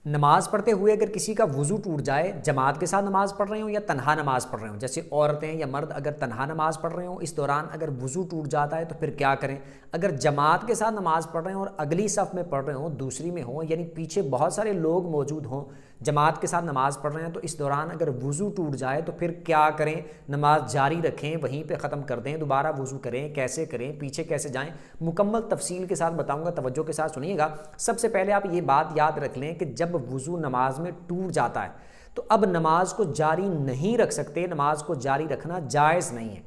نماز پڑھتے ہوئے اگر کسی کا وضو ٹوٹ جائے، جماعت کے ساتھ نماز پڑھ رہے ہوں یا تنہا نماز پڑھ رہے ہوں، جیسے عورتیں یا مرد اگر تنہا نماز پڑھ رہے ہوں، اس دوران اگر وضو ٹوٹ جاتا ہے تو پھر کیا کریں؟ اگر جماعت کے ساتھ نماز پڑھ رہے ہیں اور اگلی صف میں پڑھ رہے ہوں، دوسری میں ہوں، یعنی پیچھے بہت سارے لوگ موجود ہوں، جماعت کے ساتھ نماز پڑھ رہے ہیں، تو اس دوران اگر وضو ٹوٹ جائے تو پھر کیا کریں؟ نماز جاری رکھیں، وہیں پہ ختم کر دیں، دوبارہ وضو کریں، کیسے کریں، پیچھے کیسے جائیں، مکمل تفصیل کے ساتھ بتاؤں گا، توجہ کے ساتھ سنیے گا۔ سب سے پہلے آپ یہ بات یاد رکھ لیں کہ جب وضو نماز میں ٹوٹ جاتا ہے تو اب نماز کو جاری نہیں رکھ سکتے، نماز کو جاری رکھنا جائز نہیں ہے۔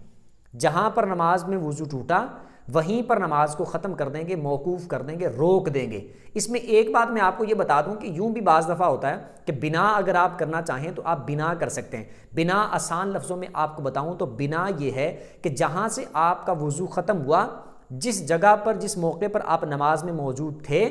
جہاں پر نماز میں وضو ٹوٹا وہیں پر نماز کو ختم کر دیں گے، موقوف کر دیں گے، روک دیں گے۔ اس میں ایک بات میں آپ کو یہ بتا دوں کہ یوں بھی بعض دفعہ ہوتا ہے کہ بنا اگر آپ کرنا چاہیں تو آپ بنا کر سکتے ہیں۔ بنا آسان لفظوں میں آپ کو بتاؤں تو بنا یہ ہے کہ جہاں سے آپ کا وضو ختم ہوا، جس جگہ پر جس موقع پر آپ نماز میں موجود تھے،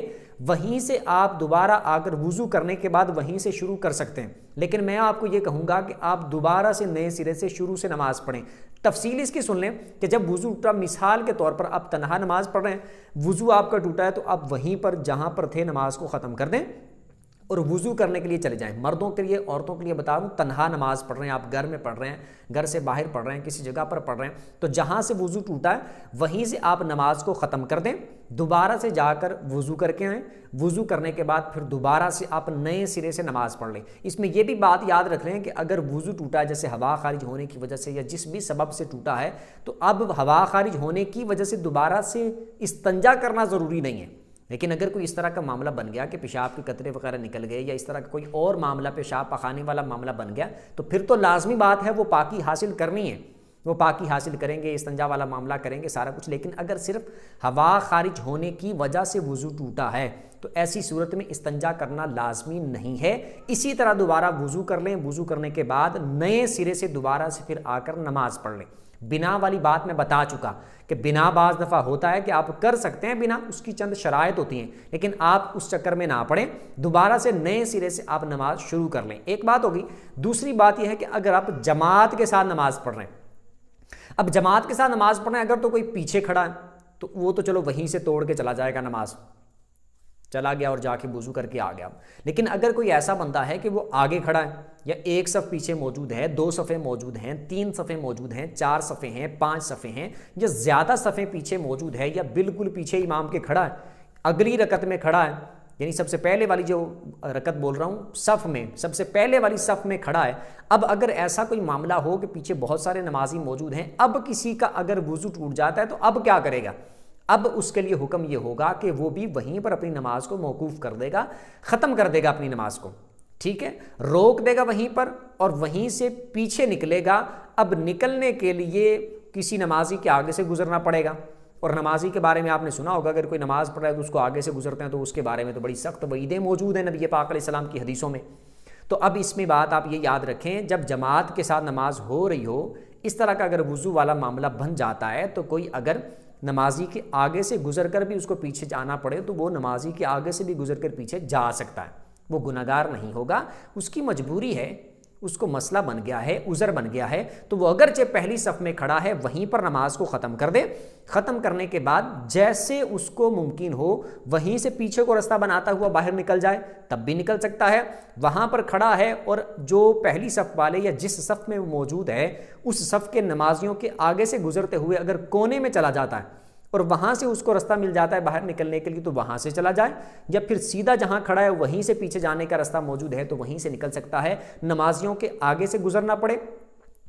وہیں سے آپ دوبارہ آ کر وضو کرنے کے بعد وہیں سے شروع کر سکتے ہیں۔ لیکن میں آپ کو یہ کہوں گا کہ آپ دوبارہ سے نئے سرے سے شروع سے نماز پڑھیں۔ تفصیل اس کی سن لیں کہ جب وضو ٹوٹا، مثال کے طور پر آپ تنہا نماز پڑھ رہے ہیں، وضو آپ کا ٹوٹا ہے تو آپ وہیں پر جہاں پر تھے نماز کو ختم کر دیں اور وضو کرنے کے لیے چلے جائیں۔ مردوں کے لیے، عورتوں کے لیے بتا دوں، تنہا نماز پڑھ رہے ہیں، آپ گھر میں پڑھ رہے ہیں، گھر سے باہر پڑھ رہے ہیں، کسی جگہ پر پڑھ رہے ہیں، تو جہاں سے وضو ٹوٹا ہے وہیں سے آپ نماز کو ختم کر دیں، دوبارہ سے جا کر وضو کر کے آئیں، وضو کرنے کے بعد پھر دوبارہ سے آپ نئے سرے سے نماز پڑھ لیں۔ اس میں یہ بھی بات یاد رکھ لیں کہ اگر وضو ٹوٹا ہے جیسے ہوا خارج ہونے کی وجہ سے یا جس بھی سبب سے ٹوٹا ہے، تو اب ہوا خارج ہونے کی وجہ سے دوبارہ سے استنجا کرنا ضروری نہیں ہے۔ لیکن اگر کوئی اس طرح کا معاملہ بن گیا کہ پیشاب کے قطرے وغیرہ نکل گئے یا اس طرح کا کوئی اور معاملہ، پیشاب پخانے والا معاملہ بن گیا، تو پھر تو لازمی بات ہے وہ پاکی حاصل کرنی ہے، وہ پاکی حاصل کریں گے، استنجا والا معاملہ کریں گے، سارا کچھ۔ لیکن اگر صرف ہوا خارج ہونے کی وجہ سے وضو ٹوٹا ہے تو ایسی صورت میں استنجا کرنا لازمی نہیں ہے۔ اسی طرح دوبارہ وضو کر لیں، وضو کرنے کے بعد نئے سرے سے دوبارہ سے پھر آ کر نماز پڑھ لیں۔ بنا والی بات میں بتا چکا کہ بنا بعض دفعہ ہوتا ہے کہ آپ کر سکتے ہیں بنا، اس کی چند شرائط ہوتی ہیں، لیکن آپ اس چکر میں نہ پڑیں، دوبارہ سے نئے سرے سے آپ نماز شروع کر لیں۔ ایک بات ہوگی۔ دوسری بات یہ ہے کہ اگر آپ جماعت کے ساتھ نماز پڑھ رہے ہیں، اب جماعت کے ساتھ نماز پڑھ رہے ہیں، اگر تو کوئی پیچھے کھڑا ہے تو وہ تو چلو وہیں سے توڑ کے چلا جائے گا، نماز چلا گیا اور جا کے وضو کر کے آ گیا۔ لیکن اگر کوئی ایسا بندہ ہے کہ وہ آگے کھڑا ہے یا ایک صف پیچھے موجود ہے، 2 صفیں موجود ہیں، 3 صفیں موجود ہیں، 4 صفیں ہیں، 5 صفیں ہیں، یا زیادہ صفیں پیچھے موجود ہے، یا بالکل پیچھے امام کے کھڑا ہے، اگلی رکعت میں کھڑا ہے، یعنی سب سے پہلے والی جو رکعت بول رہا ہوں صف میں، سب سے پہلے والی صف میں کھڑا ہے۔ اب اگر ایسا کوئی معاملہ ہو کہ پیچھے بہت سارے نمازی موجود ہیں، اب کسی کا اگر وضو ٹوٹ جاتا ہے تو اب کیا کرے گا؟ اب اس کے لیے حکم یہ ہوگا کہ وہ بھی وہیں پر اپنی نماز کو موقوف کر دے گا، ختم کر دے گا اپنی نماز کو، ٹھیک ہے، روک دے گا وہیں پر اور وہیں سے پیچھے نکلے گا۔ اب نکلنے کے لیے کسی نمازی کے آگے سے گزرنا پڑے گا، اور نمازی کے بارے میں آپ نے سنا ہوگا اگر کوئی نماز پڑھ رہا ہے تو اس کو آگے سے گزرتے ہیں تو اس کے بارے میں تو بڑی سخت وعیدیں موجود ہیں نبی پاک علیہ السلام کی حدیثوں میں۔ تو اب اس میں بات آپ یہ یاد رکھیں، جب جماعت کے ساتھ نماز ہو رہی ہو، اس طرح کا اگر وضو والا معاملہ بن جاتا ہے تو کوئی اگر نمازی کے آگے سے گزر کر بھی اس کو پیچھے جانا پڑے تو وہ نمازی کے آگے سے بھی گزر کر پیچھے جا سکتا ہے، وہ گناہگار نہیں ہوگا، اس کی مجبوری ہے، اس کو مسئلہ بن گیا ہے، عذر بن گیا ہے، تو وہ اگرچہ پہلی صف میں کھڑا ہے وہیں پر نماز کو ختم کر دے، ختم کرنے کے بعد جیسے اس کو ممکن ہو وہیں سے پیچھے کو رستہ بناتا ہوا باہر نکل جائے تب بھی نکل سکتا ہے۔ وہاں پر کھڑا ہے اور جو پہلی صف والے یا جس صف میں موجود ہے اس صف کے نمازیوں کے آگے سے گزرتے ہوئے اگر کونے میں چلا جاتا ہے اور وہاں سے اس کو رستہ مل جاتا ہے باہر نکلنے کے لیے تو وہاں سے چلا جائے، یا پھر سیدھا جہاں کھڑا ہے وہیں سے پیچھے جانے کا رستہ موجود ہے تو وہیں سے نکل سکتا ہے۔ نمازیوں کے آگے سے گزرنا پڑے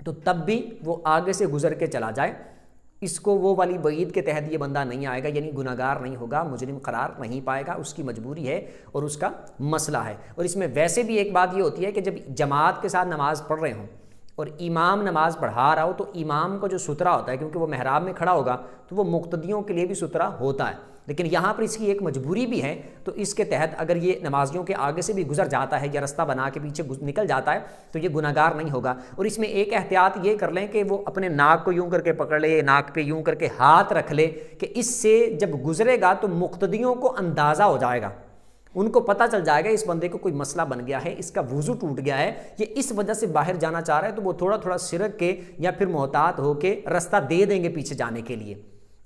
تو تب بھی وہ آگے سے گزر کے چلا جائے، اس کو وہ والی وعید کے تحت یہ بندہ نہیں آئے گا، یعنی گناہگار نہیں ہوگا، مجرم قرار نہیں پائے گا، اس کی مجبوری ہے اور اس کا مسئلہ ہے۔ اور اس میں ویسے بھی ایک بات یہ ہوتی ہے کہ جب جماعت کے ساتھ نماز پڑھ رہے ہوں اور امام نماز پڑھا رہا ہو تو امام کو جو سترا ہوتا ہے، کیونکہ وہ محراب میں کھڑا ہوگا تو وہ مقتدیوں کے لیے بھی سترا ہوتا ہے، لیکن یہاں پر اس کی ایک مجبوری بھی ہے، تو اس کے تحت اگر یہ نمازیوں کے آگے سے بھی گزر جاتا ہے یا رستہ بنا کے پیچھے نکل جاتا ہے تو یہ گناہگار نہیں ہوگا۔ اور اس میں ایک احتیاط یہ کر لیں کہ وہ اپنے ناک کو یوں کر کے پکڑ لے، ناک پہ یوں کر کے ہاتھ رکھ لے کہ اس سے جب گزرے گا تو مقتدیوں کو اندازہ ہو جائے گا، ان کو پتہ چل جائے گا اس بندے کو کوئی مسئلہ بن گیا ہے، اس کا وضو ٹوٹ گیا ہے، یہ اس وجہ سے باہر جانا چاہ رہا ہے، تو وہ تھوڑا تھوڑا سرک کے یا پھر محتاط ہو کے رستہ دے دیں گے پیچھے جانے کے لیے۔